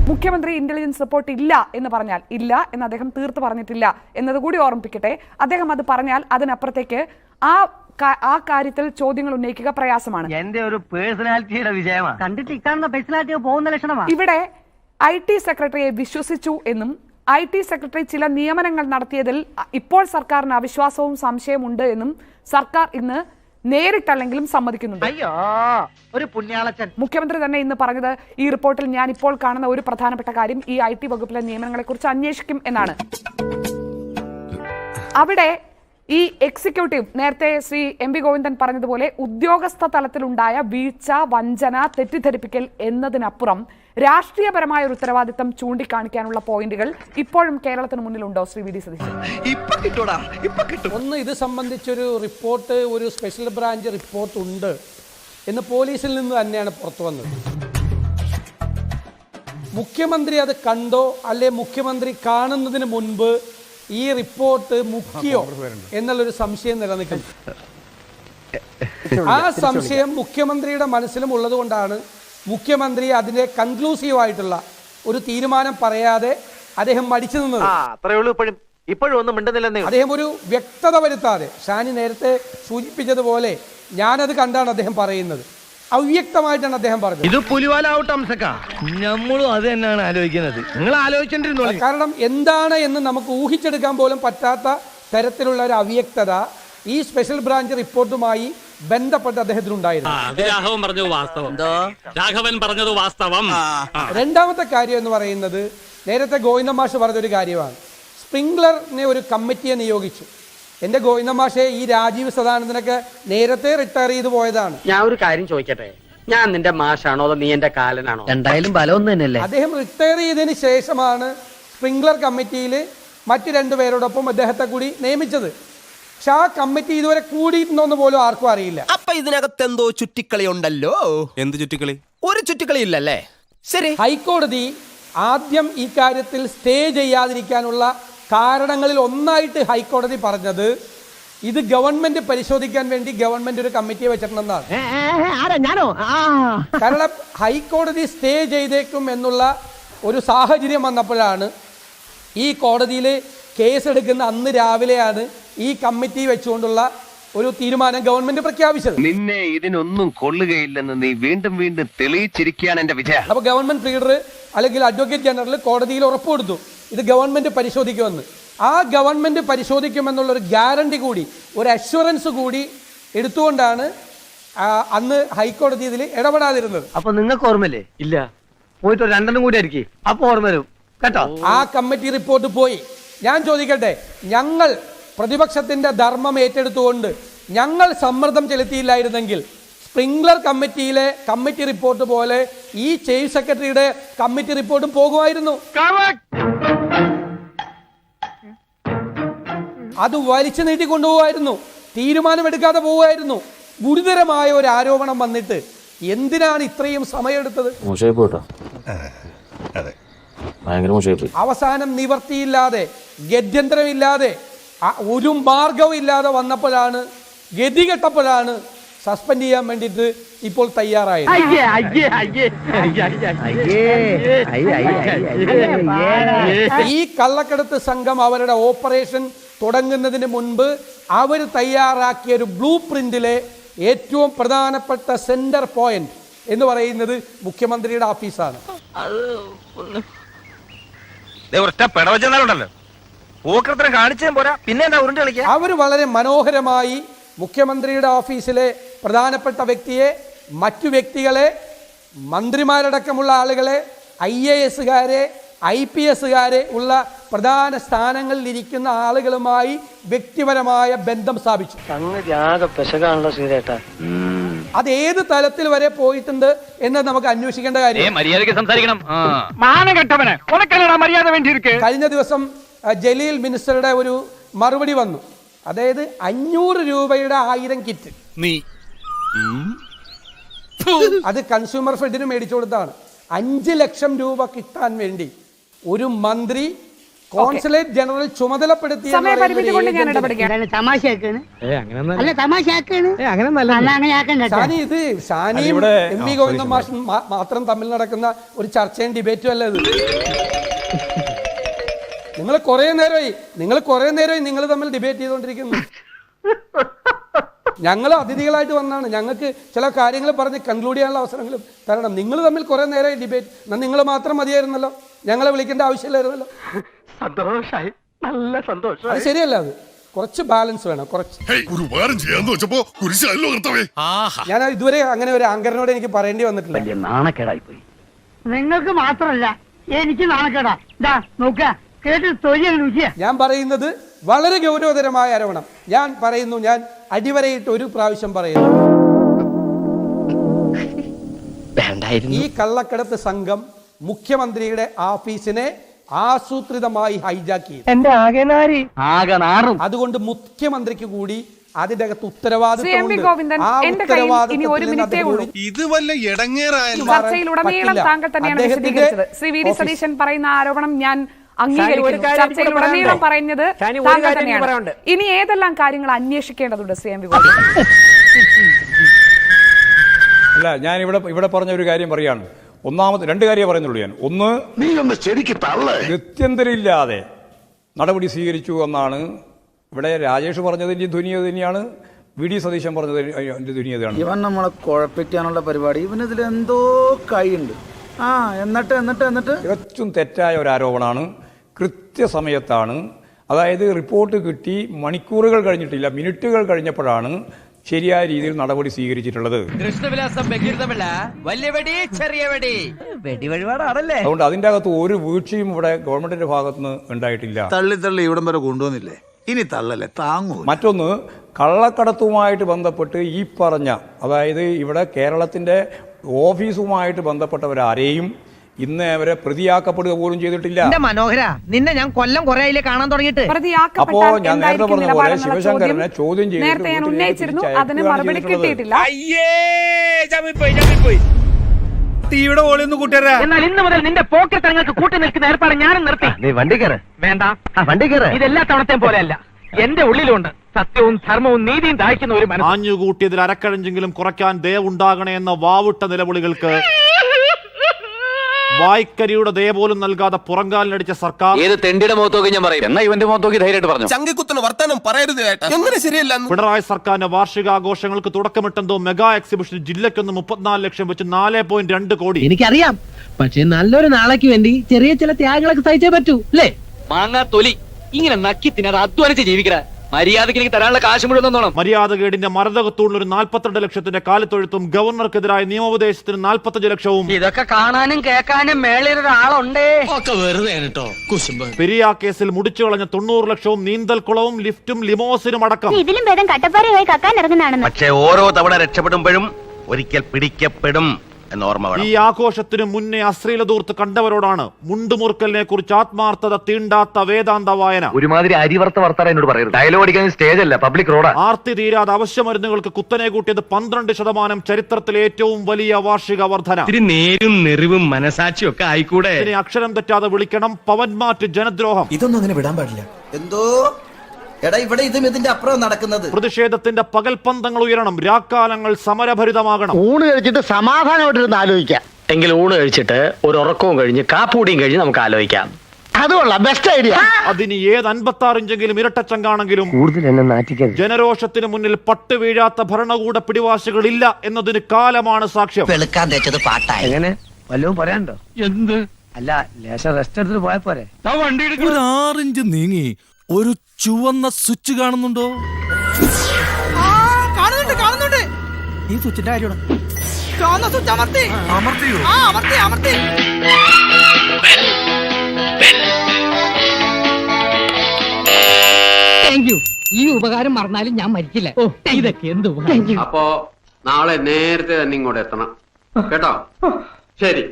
മുഖ്യമന്ത്രി intelligence report ഇല്ല എന്ന് പറഞ്ഞാൽ ഇല്ല എന്ന് അദ്ദേഹം തീർത്ത് പറഞ്ഞിട്ടില്ല എന്നതുകൂടി ഓർമ്മിപ്പിക്കട്ടെ. അദ്ദേഹം അത് പറഞ്ഞാൽ അതിനപ്പുറത്തേക്ക് ആ കാര്യത്തിൽ ചോദ്യങ്ങൾ ഉന്നയിക്കുക പ്രയാസമാണ്. എന്റെ ഒരു പേഴ്സണാലിറ്റിയുടെ വിജയമാണ്. കണ്ടിട്ട് ഇക്കാണുന്ന പേഴ്സണാലിറ്റി പോകുന്ന ലക്ഷണമാണ്. ഇവിടെ IT സെക്രട്ടറിയെ വിശ്വസിച്ചു എന്നും IT സെക്രട്ടറി ചില നിയമനങ്ങൾ നടത്തിയതിൽ ഇപ്പോൾ സർക്കാരിന് അവിശ്വാസവും സംശയമുണ്ട് എന്നും സർക്കാർ ഇന്ന് നേരിട്ടല്ലെങ്കിലും സമ്മതിക്കുന്നുണ്ട്. അയ്യോ, ഒരു പുണ്യാളച്ചൻ. മുഖ്യമന്ത്രി തന്നെ ഇന്ന് പറഞ്ഞത് ഈ റിപ്പോർട്ടിൽ ഞാൻ ഇപ്പോൾ കാണുന്ന ഒരു പ്രധാനപ്പെട്ട കാര്യം ഈ IT വകുപ്പിലെ നിയമനങ്ങളെ കുറിച്ച് അന്വേഷിക്കും എന്നാണ്. അവിടെ ഈ എക്സിക്യൂട്ടീവ് നേരത്തെ ശ്രീ MP ഗോവിന്ദൻ പറഞ്ഞതുപോലെ ഉദ്യോഗസ്ഥ തലത്തിലുണ്ടായ വീഴ്ച, വഞ്ചന, തെറ്റിദ്ധരിപ്പിക്കൽ എന്നതിനപ്പുറം രാഷ്ട്രീയപരമായ ഒരു ഉത്തരവാദിത്തം ചൂണ്ടിക്കാണിക്കാനുള്ള പോയിന്റുകൾ ഇപ്പോഴും കേരളത്തിന് മുന്നിലുണ്ടോ ശ്രീ VD സതീശൻ? ഒന്ന്, ഇത് സംബന്ധിച്ചൊരു റിപ്പോർട്ട്, ഒരു സ്പെഷ്യൽ ബ്രാഞ്ച് റിപ്പോർട്ട് ഉണ്ട് എന്ന് പോലീസിൽ നിന്ന് തന്നെയാണ് പുറത്തു വന്നത്. മുഖ്യമന്ത്രി അത് കണ്ടോ അല്ലെ മുഖ്യമന്ത്രി കാണുന്നതിന് മുൻപ് ഈ റിപ്പോർട്ട് മുഖ്യോ എന്നുള്ളൊരു സംശയം നിലനിൽക്കുന്നു. ആ സംശയം മുഖ്യമന്ത്രിയുടെ മനസ്സിലും ഉള്ളത് കൊണ്ടാണ് മുഖ്യമന്ത്രി അതിന്റെ കൺക്ലൂസീവായിട്ടുള്ള ഒരു തീരുമാനം പറയാതെ അദ്ദേഹം മടിച്ചു നിന്നത്. അദ്ദേഹം ഒരു വ്യക്തത വരുത്താതെ, ഷാനി നേരത്തെ സൂചിപ്പിച്ചതുപോലെ ഞാനത് കണ്ടാണ് അദ്ദേഹം പറയുന്നത്. അവ്യക്തമായിട്ടാണ് അദ്ദേഹം പറഞ്ഞത്. ഇത് നമ്മളും അത് തന്നെയാണ് ആലോചിക്കുന്നത്. നിങ്ങൾ ആലോചിച്ചിരുന്നു. കാരണം എന്താണ് എന്ന് നമുക്ക് ഊഹിച്ചെടുക്കാൻ പോലും പറ്റാത്ത തരത്തിലുള്ള ഒരു അവ്യക്തത ഈ സ്പെഷ്യൽ ബ്രാഞ്ച് റിപ്പോർട്ടുമായി ബന്ധപ്പെട്ട് അദ്ദേഹത്തിനുണ്ടായിരുന്നു. രണ്ടാമത്തെ കാര്യം എന്ന് പറയുന്നത് നേരത്തെ ഗോവിന്ദൻ മാഷ് പറഞ്ഞൊരു കാര്യമാണ്. സ്പ്രിംഗ്ലറിനെ ഒരു കമ്മിറ്റിയെ നിയോഗിച്ചു. എന്റെ ഗോവിന്ദൻ മാഷെ, ഈ രാജീവ് സദാനന്ദനൊക്കെ നേരത്തെ റിട്ടയർ ചെയ്ത് പോയതാണ്. ഞാൻ ഒരു കാര്യം ചോദിക്കട്ടെ, ഞാൻ നിന്റെ മാഷാണോ അതോ നീ എന്റെ കാലനാണോ? എന്തായാലും ബലം തന്നെയല്ലേ. അദ്ദേഹം റിട്ടയർ ചെയ്തതിന് ശേഷമാണ് സ്പ്രിംഗ്ലർ കമ്മിറ്റിയിൽ മറ്റു രണ്ടുപേരോടൊപ്പം അദ്ദേഹത്തെ കൂടി നിയമിച്ചത്. പക്ഷെ ആ കമ്മിറ്റി ഇതുവരെ കൂടിയിട്ടുണ്ടോന്ന് പോലും ആർക്കും അറിയില്ല. അപ്പൊ ഇതിനകത്ത് എന്തോ ചുറ്റിക്കളി ഉണ്ടല്ലോ. എന്ത് ചുറ്റിക്കളി? ഒരു ചുറ്റിക്കളി ഇല്ലല്ലേ? ശരി. ഹൈക്കോടതി ആദ്യം ഈ കാര്യത്തിൽ സ്റ്റേ ചെയ്യാതിരിക്കാനുള്ള കാരണങ്ങളിൽ ഒന്നായിട്ട് ഹൈക്കോടതി പറഞ്ഞത് ഇത് ഗവൺമെന്റ് പരിശോധിക്കാൻ വേണ്ടി ഗവൺമെന്റ് ഒരു കമ്മിറ്റിയെ വെച്ചിട്ടുണ്ടെന്നാണ്. കാരണം ഹൈക്കോടതി സ്റ്റേ ചെയ്തേക്കും എന്നുള്ള ഒരു സാഹചര്യം വന്നപ്പോഴാണ് ഈ കോടതിയിൽ കേസെടുക്കുന്ന അന്ന് രാവിലെയാണ് ഈ കമ്മിറ്റി വെച്ചുകൊണ്ടുള്ള ഒരു തീരുമാനം ഗവൺമെന്റ് പ്രഖ്യാപിച്ചത്. നിന്നെ ഇതിനൊന്നും കൊള്ളുകയില്ലെന്ന് നീ വീണ്ടും വീണ്ടും തെളിയിച്ചിരിക്കുകയാണ് എന്റെ വിജയം. അപ്പൊ ഗവൺമെന്റ് പ്ലീഡർ അല്ലെങ്കിൽ അഡ്വക്കേറ്റ് ജനറൽ കോടതിയിൽ ഉറപ്പ് കൊടുത്തു ഇത് ഗവൺമെന്റ് പരിശോധിക്കുമെന്ന്. ആ ഗവൺമെന്റ് പരിശോധിക്കുമെന്നുള്ള ഒരു ഗ്യാരണ്ടി കൂടി, ഒരു അഷ്വറൻസ് കൂടി എടുത്തുകൊണ്ടാണ് അന്ന് ഹൈക്കോടതി ഇതിൽ ഇടപെടാതിരുന്നത്. അപ്പൊ നിങ്ങൾക്ക് ഓർമ്മയില്ലേ? ഇല്ല, പോയിട്ട് രണ്ടെണ്ണം കൂടി ആയിരിക്കും, അപ്പൊ ഓർമ്മ വരും കേട്ടോ. ആ കമ്മിറ്റി റിപ്പോർട്ട് പോയി. ഞാൻ ചോദിക്കട്ടെ, ഞങ്ങൾ പ്രതിപക്ഷത്തിന്റെ ധർമ്മം ഏറ്റെടുത്തുകൊണ്ട് ഞങ്ങൾ സമ്മർദ്ദം ചെലുത്തിയില്ലായിരുന്നെങ്കിൽ സ്പ്രിംഗ്ലർ കമ്മിറ്റിയിലെ കമ്മിറ്റി റിപ്പോർട്ട് പോലെ ഈ ചീഫ് സെക്രട്ടറിയുടെ കമ്മിറ്റി റിപ്പോർട്ടും പോകുമായിരുന്നു. അത് വലിച്ചു നീട്ടിക്കൊണ്ടുപോകുമായിരുന്നു, തീരുമാനമെടുക്കാതെ പോവുമായിരുന്നു. ഗുരുതരമായ ഒരു ആരോപണം വന്നിട്ട് എന്തിനാണ് ഇത്രയും സമയമെടുത്തത്? അവസാനം നിവർത്തിയില്ലാതെ, ഗത്യന്തരമില്ലാതെ, ഒരു മാർഗവും ഇല്ലാതെ വന്നപ്പോഴാണ്, ഗതികെട്ടപ്പോഴാണ് സസ്പെൻഡ് ചെയ്യാൻ വേണ്ടിയിട്ട് ഇപ്പോൾ തയ്യാറായത്. ഈ കള്ളക്കടത്ത് സംഘം അവരുടെ ഓപ്പറേഷൻ തുടങ്ങുന്നതിന് മുൻപ് അവർ തയ്യാറാക്കിയ ഒരു ബ്ലൂ പ്രിന്റിലെ ഏറ്റവും പ്രധാനപ്പെട്ട സെന്റർ പോയിന്റ് എന്ന് പറയുന്നത് മുഖ്യമന്ത്രിയുടെ ഓഫീസാണ്. അവർ വളരെ മനോഹരമായി മുഖ്യമന്ത്രിയുടെ ഓഫീസിലെ പ്രധാനപ്പെട്ട വ്യക്തിയെ, മറ്റു വ്യക്തികളെ, മന്ത്രിമാരടക്കമുള്ള ആളുകളെ, IAS-കാരെ, IPS-കാരെ ഉള്ള പ്രധാന സ്ഥാനങ്ങളിൽ ഇരിക്കുന്ന ആളുകളുമായി വ്യക്തിപരമായ ബന്ധം സ്ഥാപിച്ചു. അത് ഏത് തലത്തിൽ വരെ പോയിട്ടുണ്ട് എന്ന് നമുക്ക് അന്വേഷിക്കേണ്ട കാര്യം. കഴിഞ്ഞ ദിവസം ജലീൽ മിനിസ്റ്ററുടെ ഒരു മറുപടി വന്നു. അതായത് 500 രൂപയുടെ 1000 കിറ്റ് അത് കൺസ്യൂമർ ഫെഡിന് മേടിച്ചു കൊടുത്താണ്. 5 ലക്ഷം രൂപ കിട്ടാൻ വേണ്ടി ഒരു മന്ത്രി കോൺസുലേറ്റ് ജനറൽ ചുമതലപ്പെടുത്തിയ സമയപരിമിതി കൊണ്ട് ഞാൻ ഇടപെടുകയാണ്. തമാശയാക്കാണ് അല്ല തമാശയാക്കാണ് അല്ല അങ്ങനെ ആക്കണ്ട ഷാനി, ഇത് ഷാനിയും എം വി ഗോവിന്ദൻ മാഷും മാത്രം തമ്മിൽ നടക്കുന്ന ഒരു ചർച്ചയും ഡിബേറ്റും അല്ല ഇത്. നിങ്ങൾ കുറെ നേരമായി നിങ്ങൾ തമ്മിൽ ഡിബേറ്റ് ചെയ്തുകൊണ്ടിരിക്കുന്നു. ഞങ്ങൾ അതിഥികളായിട്ട് വന്നാണ്, ഞങ്ങൾക്ക് ചില കാര്യങ്ങൾ പറഞ്ഞ് കൺക്ലൂഡ് ചെയ്യാനുള്ള അവസരങ്ങളും തരണം. നിങ്ങൾ തമ്മിൽ കുറെ നേരമായി ഡിബേറ്റ്, എന്നാൽ നിങ്ങൾ മാത്രം മതിയായിരുന്നല്ലോ, ഞങ്ങളെ വിളിക്കേണ്ട ആവശ്യമില്ലായിരുന്നല്ലോ. സന്തോഷായി, നല്ല സന്തോഷം. അത് ശരിയല്ല, അത് കുറച്ച് ബാലൻസ് വേണം. കുറച്ച് ഞാൻ ഇതുവരെ അങ്ങനെ ഒരു ആങ്കറിനോട് എനിക്ക് പറയേണ്ടി വന്നിട്ടില്ല. വലിയ നാണക്കേടായി പോയി. നിങ്ങൾക്ക് മാത്രമല്ല എനിക്ക് നാണക്കേടാ. ഇതാ നോക്ക കേട്ട് തൊഴിൽ രുചിയാ. ഞാൻ പറയുന്നത് വളരെ ഗൗരവതരമായ ആരോപണം. ഞാൻ പറയുന്നു, ഞാൻ അടിവരയിട്ട് ഒരു പ്രാവശ്യം പറയുന്നു, ഈ കള്ളക്കടത്ത് സംഘം മുഖ്യമന്ത്രിയുടെ ഓഫീസിനെ ആസൂത്രിതമായി ഹൈജാക്ക് ചെയ്തു. എന്റെ ആകെ നാറും. അതുകൊണ്ട് മുഖ്യമന്ത്രിക്ക് കൂടി അതിന്റെ അകത്ത് ചർച്ചയിലുടനീളം താങ്കൾ തന്നെയാണ് വിശദീകരിച്ചത്. ശ്രീ വി ഡി സതീശൻ പറയുന്ന ആരോപണം ഞാൻ അംഗീകരിക്കുന്നു. ചർച്ചയിലുടനീളം പറയുന്നത് താങ്കൾ തന്നെയാണ്. ഇനി ഏതെല്ലാം കാര്യങ്ങൾ അന്വേഷിക്കേണ്ടതുണ്ട് ശ്രീ എം വി ഗോവിന്ദൻ? അല്ല, ഞാൻ ഇവിടെ പറഞ്ഞ ഒരു കാര്യം പറയാണ്. ഒന്നാമത് 2 കാര്യം പറയുന്നുള്ളൂ ഞാൻ. ഒന്ന്, ഗത്യന്തരമില്ലാതെ നടപടി സ്വീകരിച്ചു എന്നാണ് ഇവിടെ രാജേഷ് പറഞ്ഞതിൻ്റെ ധ്വനി തന്നെയാണ്, വി ഡി സതീശൻ പറഞ്ഞതിൻ്റെ ധ്വനി അതാണ്. ഇവൻ നമ്മളെ കുഴപ്പിക്കാനുള്ള പരിപാടി, ഇവനിതിൽ എന്തോ കൈയുണ്ട്. എന്നിട്ട് തികച്ചും തെറ്റായ ഒരു ആരോപണമാണ്. കൃത്യസമയത്താണ്, അതായത് റിപ്പോർട്ട് കിട്ടി മണിക്കൂറുകൾ കഴിഞ്ഞിട്ടില്ല, മിനിറ്റുകൾ കഴിഞ്ഞപ്പോഴാണ് ശരിയായ രീതിയിൽ നടപടി സ്വീകരിച്ചിട്ടുള്ളത്. അതുകൊണ്ട് അതിന്റെ അകത്ത് ഒരു വീഴ്ചയും ഇവിടെ ഗവൺമെന്റിന്റെ ഭാഗത്തുനിന്ന് ഉണ്ടായിട്ടില്ല. തള്ളി ഇവിടം വരെ കൊണ്ടുവന്നില്ലേ, ഇനി തള്ളല്ലേ താങ്ങൂ. മറ്റൊന്ന്, കള്ളക്കടത്തുമായിട്ട് ബന്ധപ്പെട്ട് ഈ പറഞ്ഞ, അതായത് ഇവിടെ കേരളത്തിന്റെ ഓഫീസുമായിട്ട് ബന്ധപ്പെട്ടവരാരെയും ഇന്ന് അവരെ പ്രതിയാക്കപ്പെടുക പോലും ചെയ്തിട്ടില്ല. മനോഹര, നിന്നെ ഞാൻ കൊല്ലം കുറേയിലെ കാണാൻ തുടങ്ങിയിട്ട്. അപ്പോ ഞാൻ നേരത്തെ പറഞ്ഞ പോലെ ശിവശങ്കരനെ ചോദ്യം ഉന്നയിച്ചിരുന്നു, അതിന് മറുപടി കിട്ടിയിട്ടില്ല. തീയുടെ ഓളിയൊന്നും കൂട്ടുകാരാ. എന്നാൽ ഇന്ന് മുതൽ നിന്റെ പോക്കറ്റ് തങ്ങൾക്ക് കൂട്ടി നിൽക്കുന്ന ഏർപ്പാട് ഞാനും നിർത്തി. നീ വണ്ടി കയറ്. വേണ്ട, വണ്ടി കയറ്. ഇതെല്ലാ തവണത്തെയും പോലെയല്ല. എന്റെ ഉള്ളിലുണ്ട് സത്യവും ധർമ്മവും നീതിയും ദാഹിക്കുന്ന ഒരു മനസ്സ്. ആഞ്ഞുകൂട്ടിയതിൽ അരക്കഴഞ്ചെങ്കിലും കുറയ്ക്കാൻ ദയവുണ്ടാകണേ എന്ന വാവുട്ട നിലവിളികൾക്ക് വായ്ക്കരിയുടെ ദയ പോലും നൽകാതെ പുറങ്കാലിനടിച്ച സർക്കാർ. ഏത് തെണ്ടിയുടെ മുഖത്തോക്കി ഞാൻ പറയും, എന്നാ ഇവന്റെ മുഖത്തോക്കി ധൈര്യമായിട്ട് പറഞ്ഞു. ചങ്കിക്കുത്തുന്ന വർത്താനം പറയരുത് കേട്ടാ, എങ്ങനെ ശരിയല്ല. പിണറായി സർക്കാരിന്റെ വാർഷികാഘോഷങ്ങൾക്ക് തുടക്കമിട്ടെന്തോ മെഗാ എക്സിബിഷൻ ജില്ലയ്ക്കൊന്ന് 34 ലക്ഷം വെച്ച് 4.2 കോടി. എനിക്കറിയാം, പക്ഷെ നല്ലൊരു നാളേക്ക് വേണ്ടി ചെറിയ ചില ത്യാഗങ്ങളൊക്കെ സഹിച്ചേ പറ്റൂ അല്ലേ? മാങ്ങാ തൊലി ഇങ്ങനെ നക്കി തിന്നാതെ അധ്വാനിച്ച് ജീവിക്കണ മര്യാദയ്ക്ക് എനിക്ക് തരാനുള്ള കാശ് മുഴുവൻ. മര്യാദകേടിന്റെ മരതകത്തൂണിൽ ഒരു 42 ലക്ഷത്തിന്റെ കാലിത്തൊഴുത്തും ഗവർണർക്കെതിരായ നിയമോപദേശത്തിന് 45 ലക്ഷവും. ഇതൊക്കെ കാണാനും കേൾക്കാനും മേളിൽ ഒരാളുണ്ടേ. പെരിയ കേസിൽ മുടിച്ചു കളഞ്ഞ 90 ലക്ഷവും നീന്തൽക്കുളവും ലിഫ്റ്റും ലിമോസിനും അടക്കം. ഇതിലും ഭേദം കട്ടപ്പാറയായി കക്കാൻ ഇറങ്ങുന്നതാണെന്ന്. പക്ഷെ ഓരോ തവണ രക്ഷപ്പെടുമ്പോഴും ഒരിക്കൽ പിടിക്കപ്പെടും എന്നോർമ്മ വേണം. ഈ ആഘോഷത്തിന് മുന്നേ അശ്ലീലതൂർത്ത് കണ്ടവരോടാണ് മുണ്ടുമുറുക്കലിനെ കുറിച്ച് ആത്മാർത്ഥത തീണ്ടാത്ത വേദാന്ത വായന. ഒരുമാതിരി അരിവർത്ത വർത്താനം എന്നോട് പറയരുത്. ഡയലോഗ് അടിക്കാൻ സ്റ്റേജ് അല്ല, പബ്ലിക് റോഡാ. ആർത്തി തീരാതെ അവശ്യമരുന്നുകൾക്ക് കുത്തനെ കൂട്ടിയത് 12% ചരിത്രത്തിലെ ഏറ്റവും വലിയ വാർഷിക വർധന. നേരും നെറിവും മനസാക്ഷിയും ഒക്കെ ആയിക്കൂടെ. ഇതിനെ അക്ഷരം തെറ്റാതെ വിളിക്കണം പവൻമാറ്റ് ജനദ്രോഹം. ഇതൊന്നും അങ്ങനെ വിടാൻ പാടില്ല. എന്തോ എടാ, ഇവിടെ ഇതും ഇതിന്റെ അപ്പുറം നടക്കുന്നത്. പ്രതിഷേധത്തിന്റെ പകൽപന്തങ്ങൾ ഉയരണം, രാക്കാലങ്ങൾ സമരഭരിതമാകണം. ഊണ് കഴിച്ചിട്ട് സമാധാനമായിട്ടിരുന്ന് ആലോചിക്കാം. എങ്കിൽ ഊണ് കഴിച്ചിട്ട് ഒരു ഉറക്കവും കഴിഞ്ഞ് കാപ്പൂടിയും കഴിഞ്ഞ് നമുക്ക് ആലോചിക്കാം. അതുകൊള്ളാം, ബെസ്റ്റ് ഐഡിയ. അതിന് ഏത് 56 ഇഞ്ചെങ്കിലും ഇരട്ടച്ചങ്കാണെങ്കിലും കൂടുതൽ എന്നെ നാറ്റിക്കരുത്. ജനരോഷത്തിന് മുന്നിൽ പട്ട് വീഴാത്ത ഭരണകൂട പിടിവാശികളില്ല എന്നതിന് കാലമാണ് സാക്ഷ്യം. വെളുക്കാൻ തേച്ചത് പാട്ടായി. എങ്ങനെ വല്ലതും പറയാനുണ്ടോ? എന്ത്? അല്ല, ലേശം റെസ്റ്റ് എടുത്തിട്ട് പോയാ പോരെ. ഒരു 6 ഇഞ്ച് നീങ്ങി ഒരു ചുവന്ന സ്വിച്ച് കാണുന്നുണ്ടോ? കാണുന്നുണ്ട്. ഈ സ്വിച്ചിന്റെ കാര്യമാണ്. ചുവന്ന സ്വിച്ച് അമർത്തിയോ? അമർത്തി. Thank you. ഈ ഉപകാരം മറന്നാലും ഞാൻ മരിക്കില്ല. ഇതൊക്കെ എന്ത്? അപ്പോ നാളെ നേരത്തെ തന്നെ ഇങ്ങോട്ട് എത്തണം കേട്ടോ. ശരി.